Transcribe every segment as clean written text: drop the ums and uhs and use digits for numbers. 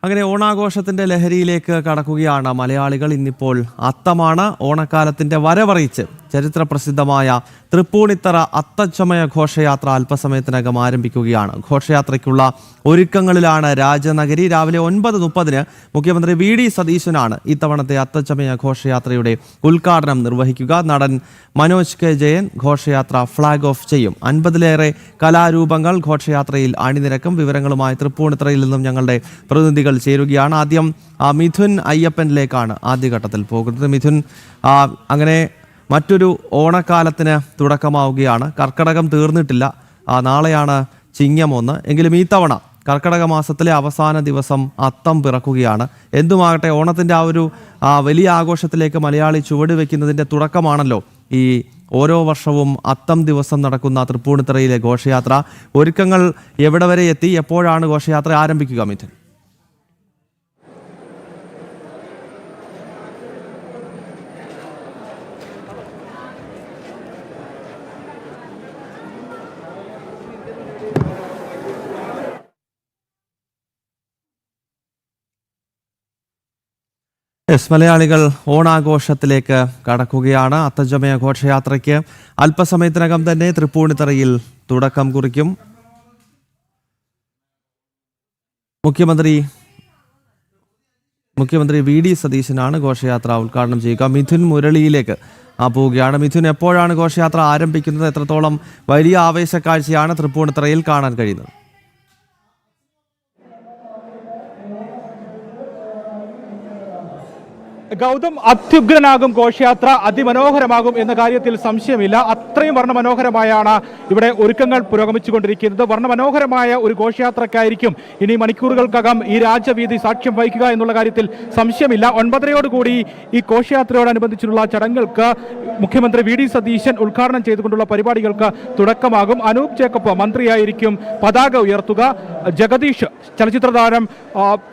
അങ്ങനെ ഓണാഘോഷത്തിന്റെ ലഹരിയിലേക്ക് കടക്കുകയാണ് മലയാളികൾ. ഇന്നിപ്പോൾ അത്തമാണ്. ഓണക്കാലത്തിന്റെ വരവറിയിച്ച് ചരിത്രപ്രസിദ്ധമായ തൃപ്പൂണിത്തറ അത്തച്ചമയ ഘോഷയാത്ര അല്പസമയത്തിനകം ആരംഭിക്കുകയാണ്. ഘോഷയാത്രയ്ക്കുള്ള ഒരുക്കങ്ങളിലാണ് രാജനഗരി. രാവിലെ 9:30 മുഖ്യമന്ത്രി VD സതീശനാണ് ഇത്തവണത്തെ അത്തച്ചമയ ഘോഷയാത്രയുടെ ഉദ്ഘാടനം നിർവഹിക്കുക. നടൻ മനോജ് K ജയൻ ഘോഷയാത്ര ഫ്ളാഗ് ഓഫ് ചെയ്യും. 50ലേറെ കലാരൂപങ്ങൾ ഘോഷയാത്രയിൽ അണിനിരക്കും. വിവരങ്ങളുമായി തൃപ്പൂണിത്തറയിൽ നിന്നും ഞങ്ങളുടെ പ്രതിനിധികൾ ചേരുകയാണ്. ആദ്യം മിഥുൻ അയ്യപ്പനിലേക്കാണ് ആദ്യഘട്ടത്തിൽ പോകുന്നത്. മിഥുൻ, അങ്ങനെ മറ്റൊരു ഓണക്കാലത്തിന് തുടക്കമാവുകയാണ്. കർക്കടകം തീർന്നിട്ടില്ല, നാളെയാണ് ചിങ്ങം 1. എങ്കിലും ഈ തവണ കർക്കടക മാസത്തിലെ അവസാന ദിവസം അത്തം പിറക്കുകയാണ്. എന്തുമാകട്ടെ, ഓണത്തിൻ്റെ ആ ഒരു വലിയ ആഘോഷത്തിലേക്ക് മലയാളി ചുവടുവെക്കുന്നതിൻ്റെ തുടക്കമാണല്ലോ ഈ ഓരോ വർഷവും അത്തം ദിവസം നടക്കുന്ന തൃപ്പൂണിത്തറയിലെ ഘോഷയാത്ര. ഒരുക്കങ്ങൾ എവിടെ വരെ എത്തി? എപ്പോഴാണ് ഘോഷയാത്ര ആരംഭിക്കുക മിഥുൻ? മലയാളികൾ ഓണാഘോഷത്തിലേക്ക് കടക്കുകയാണ്. അത്തച്ചമയ ഘോഷയാത്രയ്ക്ക് അല്പസമയത്തിനകം തന്നെ തൃപ്പൂണിത്തറയിൽ തുടക്കം കുറിക്കും. മുഖ്യമന്ത്രി VD സതീശനാണ് ഘോഷയാത്ര ഉദ്ഘാടനം ചെയ്യുക. മിഥുൻ മുരളിയിലേക്ക് പോവുകയാണ്. മിഥുൻ, എപ്പോഴാണ് ഘോഷയാത്ര ആരംഭിക്കുന്നത്? എത്രത്തോളം വലിയ ആവേശക്കാഴ്ചയാണ് തൃപ്പൂണിത്തറയിൽ കാണാൻ കഴിയുന്നത്? ഗൗതം, അത്യുഗ്രനാകും ഘോഷയാത്ര, അതിമനോഹരമാകും എന്ന കാര്യത്തിൽ സംശയമില്ല. അത്രയും വർണ്ണമനോഹരമായാണ് ഇവിടെ ഒരുക്കങ്ങൾ പുരോഗമിച്ചുകൊണ്ടിരിക്കുന്നത്. വർണ്ണമനോഹരമായ ഒരു ഘോഷയാത്രക്കായിരിക്കും ഇനി മണിക്കൂറുകൾക്കകം ഈ രാജവീഥി സാക്ഷ്യം വഹിക്കുക എന്നുള്ള കാര്യത്തിൽ സംശയമില്ല. 9:30 ഈ ഘോഷയാത്രയോടനുബന്ധിച്ചുള്ള ചടങ്ങുകൾക്ക് മുഖ്യമന്ത്രി VD സതീശൻ ഉദ്ഘാടനം ചെയ്തുകൊണ്ടുള്ള പരിപാടികൾക്ക് തുടക്കമാകും. അനൂപ് ജേക്കബ് മന്ത്രിയായിരിക്കും പതാക ഉയർത്തുക. ജഗദീഷ് ചലച്ചിത്ര താരം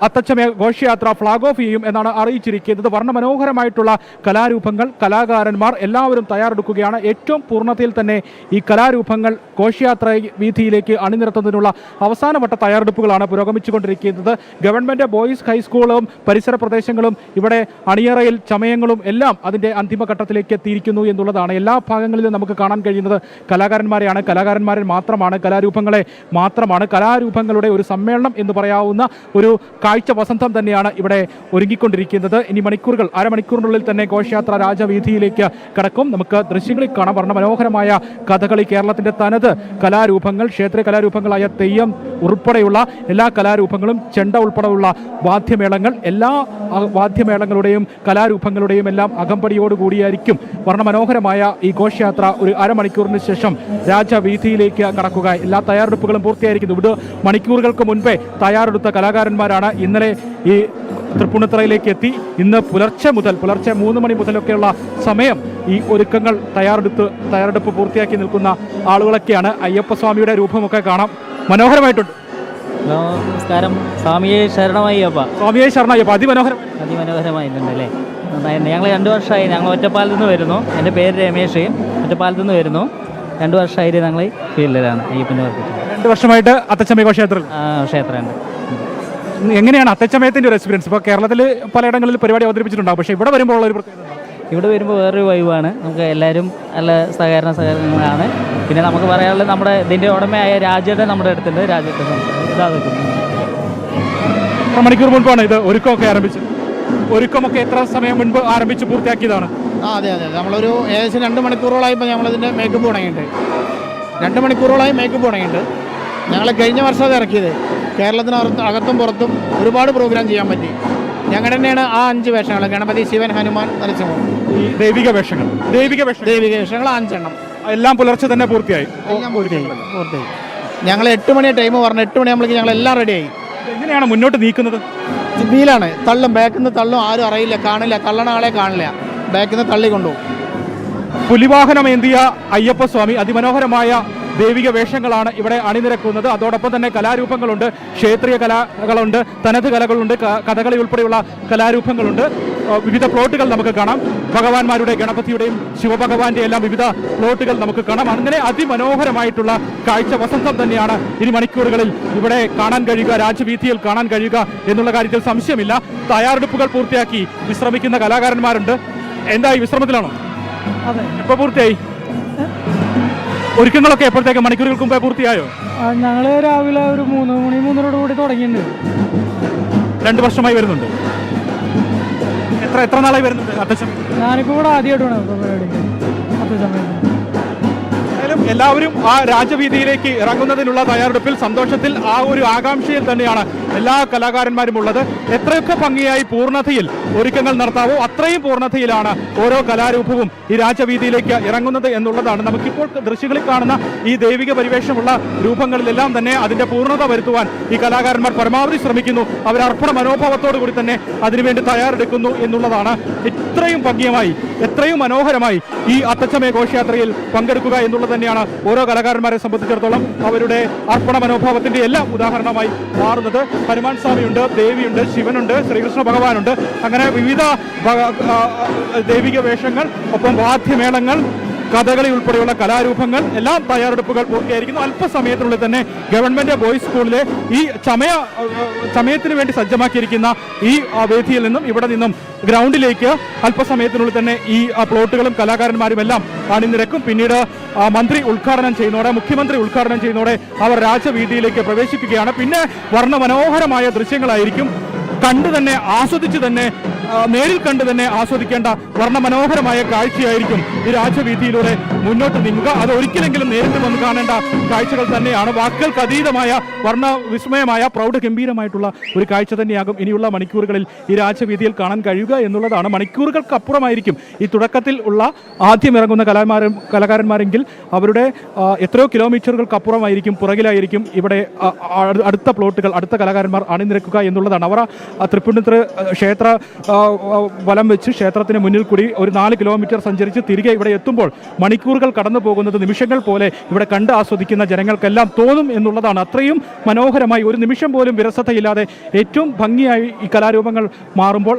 അത്തച്ചമയ ഘോഷയാത്ര ഫ്ളാഗ് ഓഫ് ചെയ്യും എന്നാണ് അറിയിച്ചിരിക്കുന്നത്. വർണ്ണമനോഹരമായിട്ടുള്ള കലാരൂപങ്ങൾ, കലാകാരന്മാർ എല്ലാവരും തയ്യാറെടുക്കുകയാണ്. ഏറ്റവും പൂർണ്ണതയിൽ തന്നെ ഈ കലാരൂപങ്ങൾ ഘോഷയാത്ര വീഥിയിലേക്ക് അണിനിരത്തുന്നതിനുള്ള അവസാനവട്ട തയ്യാറെടുപ്പുകളാണ് പുരോഗമിച്ചുകൊണ്ടിരിക്കുന്നത്. ഗവൺമെന്റ് ബോയ്സ് ഹൈസ്കൂളും പരിസര പ്രദേശങ്ങളും ഇവിടെ അണിയറയിൽ ചമയങ്ങളും എല്ലാം അതിൻ്റെ അന്തിമഘട്ടത്തിലേക്ക് എത്തിയിരിക്കുന്നു എന്നുള്ളതാണ്. എല്ലാ ഭാഗങ്ങളിലും നമുക്ക് കാണാൻ കഴിയുന്നത് കലാകാരന്മാരെയാണ്. കലാകാരന്മാരെ മാത്രമാണ്, കലാരൂപങ്ങളെ മാത്രമാണ്. കലാരൂപങ്ങളുടെ ഒരു സമ്മേളനം എന്ന് പറയാവുന്ന ഒരു കാഴ്ച വസന്തം തന്നെയാണ് ഇവിടെ ഒരുങ്ങിക്കൊണ്ടിരിക്കുന്നത്. ഇനി അരമണിക്കൂറിനുള്ളിൽ തന്നെ ഘോഷയാത്ര രാജവീഥിയിലേക്ക് കടക്കും. നമുക്ക് ദൃശ്യങ്ങളിൽ കാണാം വർണ്ണമനോഹരമായ കഥകളി, കേരളത്തിന്റെ തനത് കലാരൂപങ്ങൾ, ക്ഷേത്ര കലാരൂപങ്ങളായ തെയ്യം ഉൾപ്പെടെയുള്ള എല്ലാ കലാരൂപങ്ങളും, ചെണ്ട ഉൾപ്പെടെയുള്ള വാദ്യമേളങ്ങൾ, എല്ലാ വാദ്യമേളങ്ങളുടെയും കലാരൂപങ്ങളുടെയും എല്ലാം അകമ്പടിയോടുകൂടിയായിരിക്കും വർണ്ണമനോഹരമായ ഈ ഘോഷയാത്ര ഒരു അരമണിക്കൂറിന് ശേഷം രാജവീഥിയിലേക്ക് കടക്കുക. എല്ലാ തയ്യാറെടുപ്പുകളും പൂർത്തിയായിരിക്കുന്നു. ഇത് മണിക്കൂറുകൾക്ക് മുൻപേ തയ്യാറെടുത്ത കലാകാരന്മാരാണ് ഇന്നലെ ഈ തൃപ്പൂണിത്തറയിലേക്ക് എത്തി. ഇന്ന് പുലർച്ചെ 3 മണി മുതലൊക്കെയുള്ള സമയം ഈ ഒരുക്കങ്ങൾ തയ്യാറെടുപ്പ് പൂർത്തിയാക്കി നിൽക്കുന്ന ആളുകളൊക്കെയാണ്. അയ്യപ്പസ്വാമിയുടെ രൂപമൊക്കെ കാണാം, മനോഹരമായിട്ടുണ്ട്. നമസ്കാരം. സ്വാമിയെ ശരണമയ്യപ്പ. സ്വാമിയെ ശരണയ്യപ്പ. അതിമനോഹരമായിട്ടുണ്ടല്ലേ. ഞങ്ങൾ 2 വർഷമായി. ഞങ്ങൾ ഒറ്റപ്പാലത്ത് നിന്ന് വരുന്നു. എൻ്റെ പേര് രമേഷ്. ഒറ്റപ്പാലത്ത് നിന്ന് വരുന്നു. 2 വർഷമായിട്ട് ഞങ്ങൾ ഫീൽഡിലാണ് അയ്യപ്പൻ്റെ വർക്ക്. 2 വർഷമായിട്ട് അത്തച്ചമയ ക്ഷേത്രമുണ്ട്. എങ്ങനെയാണ് അത്തച്ചമയത്തിൻ്റെ ഒരു എക്സ്പീരിയൻസ്? ഇപ്പോൾ കേരളത്തിൽ പലയിടങ്ങളിൽ പരിപാടി അവതരിപ്പിച്ചിട്ടുണ്ടാവും, പക്ഷേ ഇവിടെ വരുമ്പോൾ ഉള്ള ഒരു പ്രത്യേകത? ഇവിടെ വരുമ്പോൾ വേറൊരു വൈവാണ്. നമുക്ക് എല്ലാവരും നല്ല സഹകരണങ്ങളാണ്. പിന്നെ നമുക്ക് പറയാനുള്ളത് നമ്മുടെ ഇതിൻ്റെ ഉടമയായ രാജേട്ടൻ നമ്മുടെ അടുത്തുണ്ട്. രാജേട്ടൻ എത്ര മണിക്കൂർ മുൻപാണ് ഇത് ഒരുക്കമൊക്കെ ആരംഭിച്ചത്? ഒരുക്കമൊക്കെ എത്ര സമയം മുൻപ് ആരംഭിച്ച് പൂർത്തിയാക്കിയതാണ്? അതെ, നമ്മളൊരു ഏകദേശം 2 മണിക്കൂറോളായി ഇപ്പോൾ ഞങ്ങളിതിൻ്റെ മേക്കപ്പ് തുടങ്ങിയിട്ട്. 2 മണിക്കൂറോളായി മേക്കപ്പ് തുടങ്ങിയിട്ട്. ഞങ്ങൾ കഴിഞ്ഞ വർഷം അത് ഇറക്കിയത്. കേരളത്തിന് അകത്തും പുറത്തും ഒരുപാട് പ്രോഗ്രാം ചെയ്യാൻ പറ്റി. ഞങ്ങളുടെ തന്നെയാണ് ആ 5 വേഷങ്ങൾ: ഗണപതി, ശിവൻ, ഹനുമാൻ, നരസിംഹം. ഈ ദൈവിക വേഷങ്ങൾ 5 എണ്ണം എല്ലാം പുലർച്ചെ തന്നെ പൂർത്തിയായി. ഞങ്ങൾ 8 മണി ടൈം പറഞ്ഞു. 8 മണിയാകുമ്പോഴേക്കും ഞങ്ങളെല്ലാം റെഡിയായി. എങ്ങനെയാണ് മുന്നോട്ട് നീക്കുന്നത്? വീലാണ്, തള്ളും. ബാക്കിൽ നിന്ന് തള്ളും. ആരും അറിയില്ല, കാണില്ല, തള്ളണ ആളെ കാണില്ല. ബാക്കിൽ നിന്ന് തള്ളി കൊണ്ടുപോകും. പുലിവാഹനമേന്തിയ അയ്യപ്പസ്വാമി, അതിമനോഹരമായ ദൈവിക വേഷങ്ങളാണ് ഇവിടെ അണിനിരക്കുന്നത്. അതോടൊപ്പം തന്നെ കലാരൂപങ്ങളുണ്ട്, ക്ഷേത്രീയ കലകളുണ്ട്, തനത് കലകളുണ്ട്, കഥകളി ഉൾപ്പെടെയുള്ള കലാരൂപങ്ങളുണ്ട്. വിവിധ പ്ലോട്ടുകൾ നമുക്ക് കാണാം. ഭഗവാന്മാരുടെ, ഗണപതിയുടെയും ശിവഭഗവാന്റെ എല്ലാം വിവിധ പ്ലോട്ടുകൾ നമുക്ക് കാണാം. അങ്ങനെ അതിമനോഹരമായിട്ടുള്ള കാഴ്ച വസന്തം തന്നെയാണ് ഇനി മണിക്കൂറുകളിൽ ഇവിടെ കാണാൻ കഴിയുക, രാജവീഥിയിൽ കാണാൻ കഴിയുക എന്നുള്ള കാര്യത്തിൽ സംശയമില്ല. തയ്യാറെടുപ്പുകൾ പൂർത്തിയാക്കി വിശ്രമിക്കുന്ന കലാകാരന്മാരുണ്ട്. എന്തായി, വിശ്രമത്തിലാണോ? അതെ. എപ്പോൾ പൂർത്തിയായി? ഒരുക്കങ്ങളൊക്കെ എപ്പോഴത്തേക്ക്, മണിക്കൂറുകൾക്ക് മുമ്പേ പൂർത്തിയായോ? ഞങ്ങൾ രാവിലെ ഒരു 3 മണി 3:30 കൂടി തുടങ്ങിയിട്ടുണ്ട്. 2 വർഷമായി വരുന്നുണ്ട്. എത്ര നാളായി വരുന്നുണ്ട് അത്തച്ചമയം? ഞാനിപ്പോൾ ഇവിടെ ആദ്യമായിട്ടാണ് പരിപാടിക്ക് അത്തച്ചമയത്തിന്. എല്ലാവരും ആ രാജവീതിയിലേക്ക് ഇറങ്ങുന്നതിനുള്ള തയ്യാറെടുപ്പിൽ, സന്തോഷത്തിൽ, ആ ഒരു ആകാംക്ഷയിൽ തന്നെയാണ് എല്ലാ കലാകാരന്മാരും ഉള്ളത്. എത്രയൊക്കെ ഭംഗിയായി പൂർണ്ണതയിൽ ഒരുക്കങ്ങൾ നടത്താവോ അത്രയും പൂർണ്ണതയിലാണ് ഓരോ കലാരൂപവും ഈ രാജവീതിയിലേക്ക് ഇറങ്ങുന്നത് എന്നുള്ളതാണ്. നമുക്കിപ്പോൾ ദൃശ്യങ്ങളിൽ കാണുന്ന ഈ ദൈവിക പരിവേഷമുള്ള രൂപങ്ങളിലെല്ലാം തന്നെ അതിന്റെ പൂർണ്ണത വരുത്തുവാൻ ഈ കലാകാരന്മാർ പരമാവധി ശ്രമിക്കുന്നു. അവർ അർപ്പണ മനോഭാവത്തോടു കൂടി തന്നെ അതിനുവേണ്ടി തയ്യാറെടുക്കുന്നു എന്നുള്ളതാണ്. ഇത്രയും ഭംഗിയമായി, എത്രയും മനോഹരമായി ഈ അത്തച്ചമയ ഘോഷയാത്രയിൽ പങ്കെടുക്കുക എന്നുള്ളത് തന്നെയാണ് ഓരോ കലാകാരന്മാരെ സംബന്ധിച്ചിടത്തോളം അവരുടെ അർപ്പണ മനോഭാവത്തിന്റെ എല്ലാം ഉദാഹരണമായി മാറുന്നത്. ഹനുമാൻ സ്വാമിയുണ്ട്, ദേവിയുണ്ട്, ശിവനുണ്ട്, ശ്രീകൃഷ്ണ ഭഗവാനുണ്ട്. അങ്ങനെ വിവിധ ദൈവിക വേഷങ്ങൾ, ഒപ്പം വാദ്യമേളങ്ങൾ, കഥകളി ഉൾപ്പെടെയുള്ള കലാരൂപങ്ങൾ എല്ലാം തയ്യാറെടുപ്പുകൾ പൂർത്തിയായിരിക്കുന്നു. അല്പസമയത്തിനുള്ളിൽ തന്നെ ഗവൺമെന്റ് ബോയ്സ് സ്കൂളിലെ ഈ ചമയത്തിന് വേണ്ടി സജ്ജമാക്കിയിരിക്കുന്ന ഈ വേദിയിൽ നിന്നും, ഇവിടെ നിന്നും ഗ്രൗണ്ടിലേക്ക് അല്പസമയത്തിനുള്ളിൽ തന്നെ ഈ പ്ലോട്ടുകളും കലാകാരന്മാരും എല്ലാം അണിനിരക്കും. പിന്നീട് മന്ത്രി ഉദ്ഘാടനം ചെയ്യുന്നതോടെ, മുഖ്യമന്ത്രി ഉദ്ഘാടനം ചെയ്യുന്നതോടെ അവർ രാജവീതിയിലേക്ക് പ്രവേശിപ്പിക്കുകയാണ്. പിന്നെ വർണ്ണമനോഹരമായ ദൃശ്യങ്ങളായിരിക്കും. കണ്ടു തന്നെ, ആസ്വദിച്ച് തന്നെ, നേരിൽ കണ്ടു തന്നെ ആസ്വദിക്കേണ്ട വർണ്ണമനോഹരമായ കാഴ്ചയായിരിക്കും ഈ രാജവീഥിയിലൂടെ മുന്നോട്ട് നീങ്ങുക. അത് ഒരിക്കലെങ്കിലും നേരിട്ട് വന്ന് കാണേണ്ട കാഴ്ചകൾ തന്നെയാണ്. വാക്കുകൾക്ക് അതീതമായ വർണ്ണവിസ്മയമായ പ്രൗഢഗംഭീരമായിട്ടുള്ള ഒരു കാഴ്ച തന്നെയാകും ഇനിയുള്ള മണിക്കൂറുകളിൽ ഈ രാജവീഥിയിൽ കാണാൻ കഴിയുക എന്നുള്ളതാണ്. മണിക്കൂറുകൾക്ക് അപ്പുറമായിരിക്കും ഈ തുടക്കത്തിൽ ഉള്ള ആദ്യം ഇറങ്ങുന്ന കലാകാരന്മാരെങ്കിൽ അവരുടെ എത്രയോ കിലോമീറ്ററുകൾക്ക് അപ്പുറമായിരിക്കും, പുറകിലായിരിക്കും ഇവിടെ അടുത്ത പ്ലോട്ടുകൾ, അടുത്ത കലാകാരന്മാർ അണിനിരക്കുക എന്നുള്ളതാണ്. അവർ തൃപ്പൂണിത്തുറ ക്ഷേത്ര വലം വെച്ച് ക്ഷേത്രത്തിന് മുന്നിൽ കൂടി ഒരു 4 കിലോമീറ്റർ സഞ്ചരിച്ച് തിരികെ ഇവിടെ എത്തുമ്പോൾ മണിക്കൂറുകൾ കടന്നു പോകുന്നത് നിമിഷങ്ങൾ പോലെ ഇവിടെ കണ്ട് ആസ്വദിക്കുന്ന ജനങ്ങൾക്കെല്ലാം തോന്നും എന്നുള്ളതാണ്. അത്രയും മനോഹരമായി, ഒരു നിമിഷം പോലും വിരസതയില്ലാതെ ഏറ്റവും ഭംഗിയായി ഈ കലാരൂപങ്ങൾ മാറുമ്പോൾ,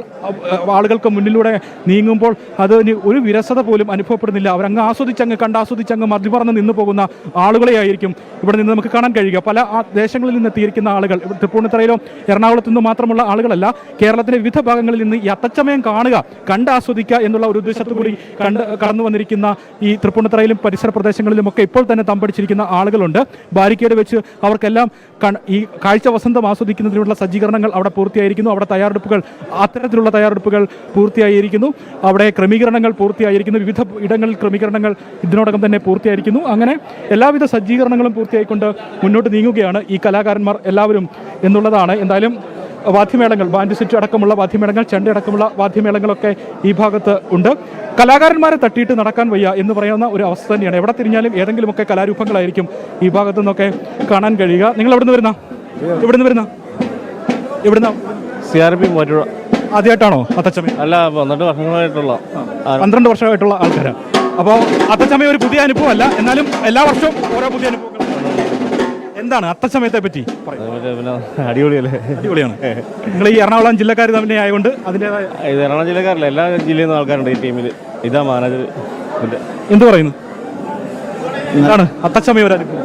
ആളുകൾക്ക് മുന്നിലൂടെ നീങ്ങുമ്പോൾ അതിന് ഒരു വിരസത പോലും അനുഭവപ്പെടുന്നില്ല. അവരങ്ങ് ആസ്വദിച്ചങ്ങ് കണ്ടാസ്വദിച്ചങ്ങ് മതിമറന്ന് നിന്നു പോകുന്ന ആളുകളെയായിരിക്കും ഇവിടെ നിന്ന് നമുക്ക് കാണാൻ കഴിയുക. പല ദേശങ്ങളിൽ നിന്ന് എത്തിയിരിക്കുന്ന ആളുകൾ, തൃപ്പൂണിത്തുറയിലോ എറണാകുളത്തു നിന്നോ മാത്രമുള്ള ആളുകളല്ല, കേരളത്തിലെ വിവിധ ഭാഗങ്ങളിൽ നിന്ന് ഈ അത്തച്ചമയം കാണുക, കണ്ടാസ്വദിക്കുക എന്നുള്ള ഒരു ഉദ്ദേശത്തോടു കൂടി കടന്നു വന്നിരിക്കുന്ന ഈ തൃപ്പൂണിത്തുറയിലും പരിസര പ്രദേശങ്ങളിലുമൊക്കെ ഇപ്പോൾ തന്നെ തമ്പടിച്ചിരിക്കുന്ന ആളുകളുണ്ട്. ബാരിക്കേഡ് വെച്ച് അവർക്കെല്ലാം ഈ കാഴ്ച വസന്തം ആസ്വദിക്കുന്നതിനുള്ള സജ്ജീകരണങ്ങൾ അവിടെ പൂർത്തിയായിരിക്കുന്നു. അവിടെ അത്തരത്തിലുള്ള തയ്യാറെടുപ്പുകൾ പൂർത്തിയായിരിക്കുന്നു. അവിടെ ക്രമീകരണങ്ങൾ പൂർത്തിയായിരിക്കുന്നു. വിവിധ ഇടങ്ങളിൽ ക്രമീകരണങ്ങൾ ഇതിനോടകം തന്നെ പൂർത്തിയായിരിക്കുന്നു. അങ്ങനെ എല്ലാവിധ സജ്ജീകരണങ്ങളും പൂർത്തിയായിക്കൊണ്ട് മുന്നോട്ട് നീങ്ങുകയാണ് ഈ കലാകാരന്മാർ എല്ലാവരും എന്നുള്ളതാണ്. എന്തായാലും വാദ്യമേളങ്ങൾ, ബാൻഡ് സെറ്റ് അടക്കമുള്ള വാദ്യമേളങ്ങൾ, ചെണ്ട അടക്കമുള്ള വാദ്യമേളങ്ങളൊക്കെ ഈ ഭാഗത്ത് ഉണ്ട്. കലാകാരന്മാരെ തട്ടിയിട്ട് നടക്കാൻ വയ്യ എന്ന് പറയുന്ന ഒരു അവസ്ഥ തന്നെയാണ്. എവിടെ തിരിഞ്ഞാലും ഏതെങ്കിലുമൊക്കെ കലാരൂപങ്ങളായിരിക്കും ഈ ഭാഗത്തു നിന്നൊക്കെ കാണാൻ കഴിയുക. നിങ്ങൾ എവിടുന്ന് വരുന്ന? CRP ആദ്യമായിട്ടാണോ അത്തച്ചമയം? അല്ല, 12 വർഷങ്ങളായിട്ടുള്ള 12 വർഷമായിട്ടുള്ള ആൾക്കാരാണ്. അപ്പോൾ അത്തച്ചമയം ഒരു പുതിയ അനുഭവമല്ല, എന്നാലും എല്ലാ വർഷവും ഓരോ പുതിയ അനുഭവങ്ങൾ. എന്താണ് അത്തച്ചമയത്തെ പറ്റി? അടിപൊളിയല്ലേ? അടിപൊളിയാണ്. നിങ്ങൾ ഈ എറണാകുളം ജില്ലക്കാർ തന്നെ ആയതുകൊണ്ട് അതിൻ്റെതായ, ഇത് എറണാകുളം ജില്ലക്കാരല്ല, എല്ലാ ജില്ലയിൽ നിന്നും ആൾക്കാരുണ്ട് ഈ ടീമിൽ. ഇതാ മാനേജർ. എന്ത് പറയുന്നു? എന്താണ് അത്തച്ചമയം ഒരു അനുഭവം?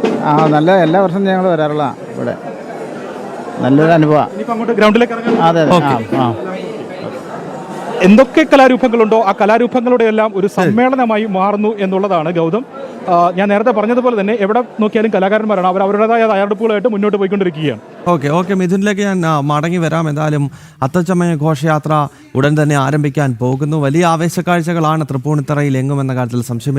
നല്ല, എല്ലാ വർഷവും ഞങ്ങൾ വരാറുള്ള ഇവിടെ നല്ലൊരു അനുഭവമാണ്. ഇനിയിപ്പോൾ അങ്ങോട്ട് ഗ്രൗണ്ടിലേക്ക് ഇറങ്ങാൻ അതെ. എന്തൊക്കെ കലാരൂപങ്ങളുണ്ടോ ആ കലാരൂപങ്ങളുടെ എല്ലാം ഒരു സമ്മേളനമായി മാറുന്നു എന്നുള്ളതാണ് ഗൗതം. ഞാൻ നേരത്തെ പറഞ്ഞതുപോലെ തന്നെ എവിടെ നോക്കിയാലും കലാകാരന്മാരാണ്. അവർ അവരുടേതായ തയ്യാറെടുപ്പുകളായിട്ട് മുന്നോട്ട് പോയിക്കൊണ്ടിരിക്കുകയാണ്. ഓക്കെ മിഥുനിലേക്ക് ഞാൻ മടങ്ങി വരാം. എന്തായാലും അത്തച്ചമയ ഘോഷയാത്ര ഉടൻ തന്നെ ആരംഭിക്കാൻ പോകുന്നു. വലിയ ആവേശക്കാഴ്ചകളാണ് തൃപ്പൂണിത്തുറയിൽ എങ്ങുമെന്ന കാര്യത്തിൽ സംശയമില്ല.